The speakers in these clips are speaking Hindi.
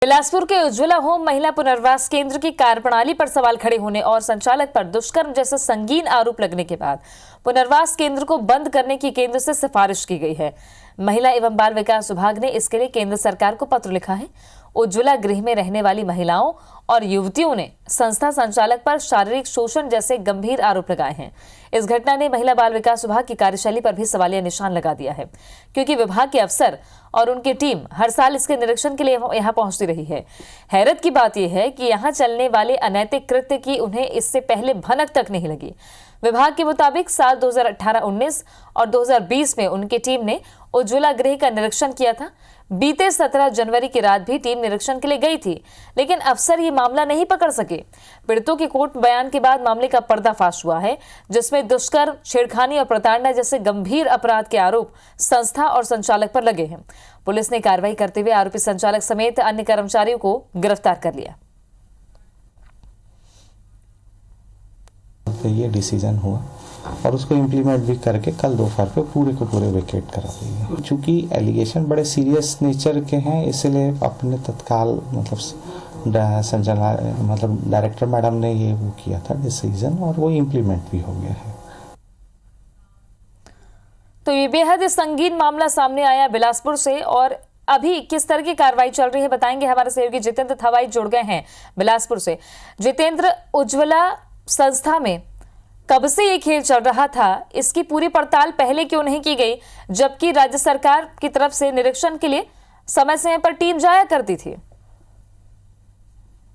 बिलासपुर के उज्ज्वला होम महिला पुनर्वास केंद्र की कार्यप्रणाली पर सवाल खड़े होने और संचालक पर दुष्कर्म जैसे संगीन आरोप लगने के बाद पुनर्वास केंद्र को बंद करने की केंद्र से सिफारिश की गई है। महिला एवं बाल विकास विभाग ने इसके लिए केंद्र सरकार को पत्र लिखा है। उज्ज्वला गृह में रहने वाली महिलाओं और युवतियों ने संस्था संचालक पर शारीरिक शोषण जैसे गंभीर आरोप लगाए हैं। इस घटना ने महिला बाल विकास विभाग की कार्यशैली पर भी सवालिया निशान लगा दिया है, क्योंकि विभाग के अफसर और उनकी टीम हर साल इसके निरीक्षण के लिए यहां पहुंचती रही है। हैरत की बात यह है कि यहां चलने वाले अनैतिक कृत्य की उन्हें इससे पहले भनक तक नहीं लगी। विभाग के मुताबिक साल 2018-19 और 2020 में उनकी टीम ने उज्ज्वला गृह का निरीक्षण किया था। बीते 17 जनवरी की रात भी टीम निरीक्षण के लिए गई थी, लेकिन अफसर ये मामला नहीं पकड़ सके। पीड़ितों के कोर्ट बयान के बाद मामले का पर्दाफाश हुआ है, जिसमें दुष्कर्म, छेड़खानी और प्रताड़ना जैसे गंभीर अपराध के आरोप संस्था और संचालक पर लगे हैं। पुलिस ने कार्रवाई करते हुए आरोपी संचालक समेत अन्य कर्मचारियों को गिरफ्तार कर लिया। ये डिसीजन हुआ और उसको इम्प्लीमेंट भी करके कल दोपहर पे पूरे को पूरे वेकेट करा दिए। चूंकि एलिगेशन बड़े सीरियस नेचर के हैं, इसलिए अपने तत्काल डायरेक्टर मैडम ने ये वो किया था डिसीजन, और वो इम्प्लीमेंट भी हो गया है। तो ये बेहद संगीन मामला सामने आया बिलासपुर से, और अभी किस तरह की कार्रवाई चल रही है बताएंगे हमारे सहयोगी जितेंद्र थवाई जुड़ गए हैं बिलासपुर से। जितेंद्र, उज्ज्वला संस्था में कब से ये खेल चल रहा था, इसकी पूरी पड़ताल पहले क्यों नहीं की गई, जबकि राज्य सरकार की तरफ से निरीक्षण के लिए समय समय पर टीम जाया करती थी?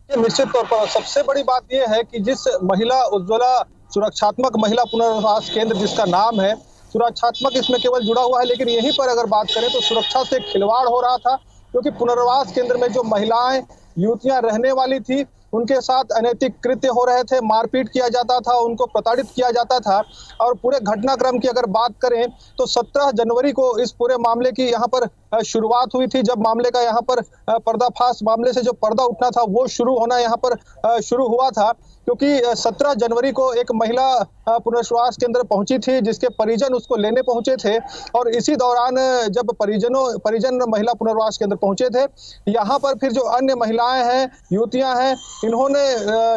निश्चित तौर पर सबसे बड़ी बात यह है कि जिस महिला उज्ज्वला सुरक्षात्मक महिला पुनर्वास केंद्र जिसका नाम है, सुरक्षात्मक इसमें केवल जुड़ा हुआ है, लेकिन यहीं पर अगर बात करें तो सुरक्षा से खिलवाड़ हो रहा था, क्योंकि पुनर्वास केंद्र में जो महिलाएं युवतियां रहने वाली थी उनके साथ अनैतिक कृत्य हो रहे थे, मारपीट किया जाता था, उनको प्रताड़ित किया जाता था। और पूरे घटनाक्रम की अगर बात करें तो 17 जनवरी को इस पूरे मामले की यहाँ पर शुरुआत हुई थी, जब मामले का यहाँ पर पर्दाफाश, मामले से जो पर्दा उठना था वो शुरू होना यहाँ पर शुरू हुआ था, क्योंकि 17 जनवरी को एक महिला पुनर्वास केंद्र पहुंची थी, जिसके परिजन उसको लेने पहुंचे थे। और इसी दौरान जब परिजन महिला पुनर्वास केंद्र पहुंचे थे, यहाँ पर फिर जो अन्य महिलाएं हैं, युवतियां हैं, इन्होंने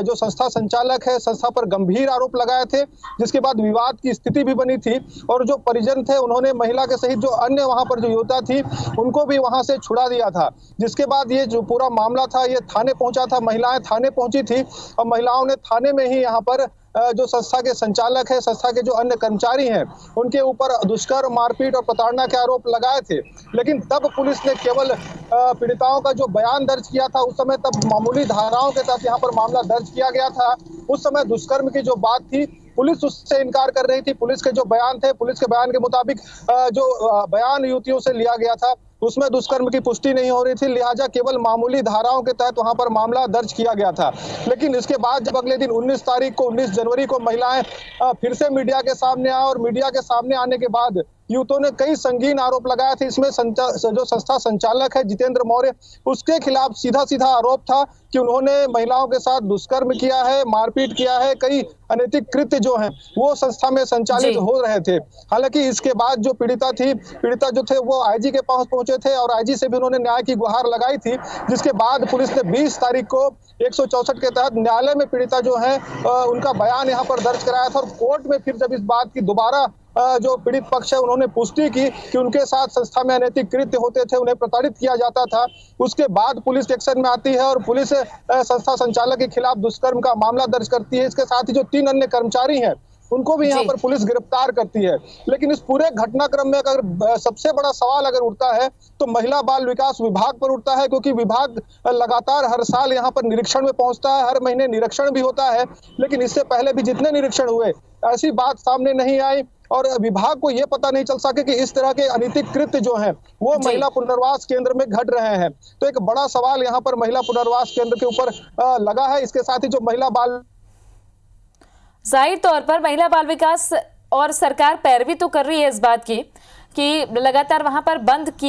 जो संस्था संचालक है, संस्था पर गंभीर आरोप लगाए थे, जिसके बाद विवाद की स्थिति भी बनी थी। और जो परिजन थे उन्होंने महिला के सहित जो अन्य वहां पर जो युवता थी उनको भी वहां से छुड़ा दिया था, जिसके बाद ये जो पूरा मामला था ये थाने पहुंचा था। महिलाएं थाने पहुंची थी और महिलाओं ने थाने में ही यहाँ पर जो संस्था के संचालक है, संस्था के जो अन्य कर्मचारी हैं, उनके ऊपर दुष्कर्म, मारपीट और प्रताड़ना के आरोप लगाए थे। लेकिन तब पुलिस ने केवल पीड़िताओं का जो बयान दर्ज किया था, उस समय तब मामूली धाराओं के तहत यहाँ पर मामला दर्ज किया गया था। उस समय दुष्कर्म की जो बात थी, पुलिस उससे इनकार कर रही थी। पुलिस के जो बयान थे, पुलिस के बयान के मुताबिक जो बयान युवतियों से लिया गया था उसमें दुष्कर्म की पुष्टि नहीं हो रही थी, लिहाजा केवल मामूली धाराओं के तहत वहां पर मामला दर्ज किया गया था। लेकिन इसके बाद जब अगले दिन 19 जनवरी को महिलाएं फिर से मीडिया के सामने आए, और मीडिया के सामने आने के बाद युवतों ने कई संगीन आरोप लगाए थे। इसमें जो संस्था संचालक है जितेंद्र मौर्य, उसके खिलाफ सीधा आरोप था कि उन्होंने महिलाओं के साथ दुष्कर्म किया है, मारपीट किया है, कई अनैतिक कृत्य जो हैं वो संस्था में संचालित हो रहे थे। हालांकि इसके बाद जो पीड़िता जो थे वो आईजी के पास पहुंचे थे, और आईजी से भी उन्होंने न्याय की गुहार लगाई थी, जिसके बाद पुलिस ने 20 तारीख को 164 के तहत न्यायालय में पीड़िता जो है उनका बयान यहाँ पर दर्ज कराया था। और कोर्ट में फिर जब इस बात की दोबारा जो पीड़ित पक्ष है उन्होंने पुष्टि की कि उनके साथ संस्था में अनैतिक कृत्य होते थे, उन्हें प्रताड़ित किया जाता था, उसके बाद पुलिस एक्शन में आती है और पुलिस संस्था संचालक के खिलाफ दुष्कर्म का मामला दर्ज करती है। इसके साथ ही जो 3 अन्य कर्मचारी हैं उनको भी यहाँ पर पुलिस गिरफ्तार करती है। लेकिन इस पूरे घटनाक्रम में अगर सबसे बड़ा सवाल अगर उठता है तो महिला बाल विकास विभाग पर उठता है, क्योंकि विभाग लगातार हर साल यहाँ पर निरीक्षण में पहुंचता है, हर महीने निरीक्षण भी होता है। लेकिन इससे पहले भी जितने निरीक्षण हुए ऐसी बात सामने नहीं आई, और विभाग को ये पता नहीं चल सके कि इस तरह के अनैतिक कृत्य जो हैं वो महिला पुनर्वास केंद्र में घट रहे हैं। तो एक बड़ा सवाल यहाँ पर महिला पुनर्वास केंद्र के ऊपर लगा है। इसके साथ ही जो महिला बाल, जाहिर तौर पर महिला बाल विकास और सरकार पैरवी तो कर रही है इस बात की कि लगातार वहां पर बंद किए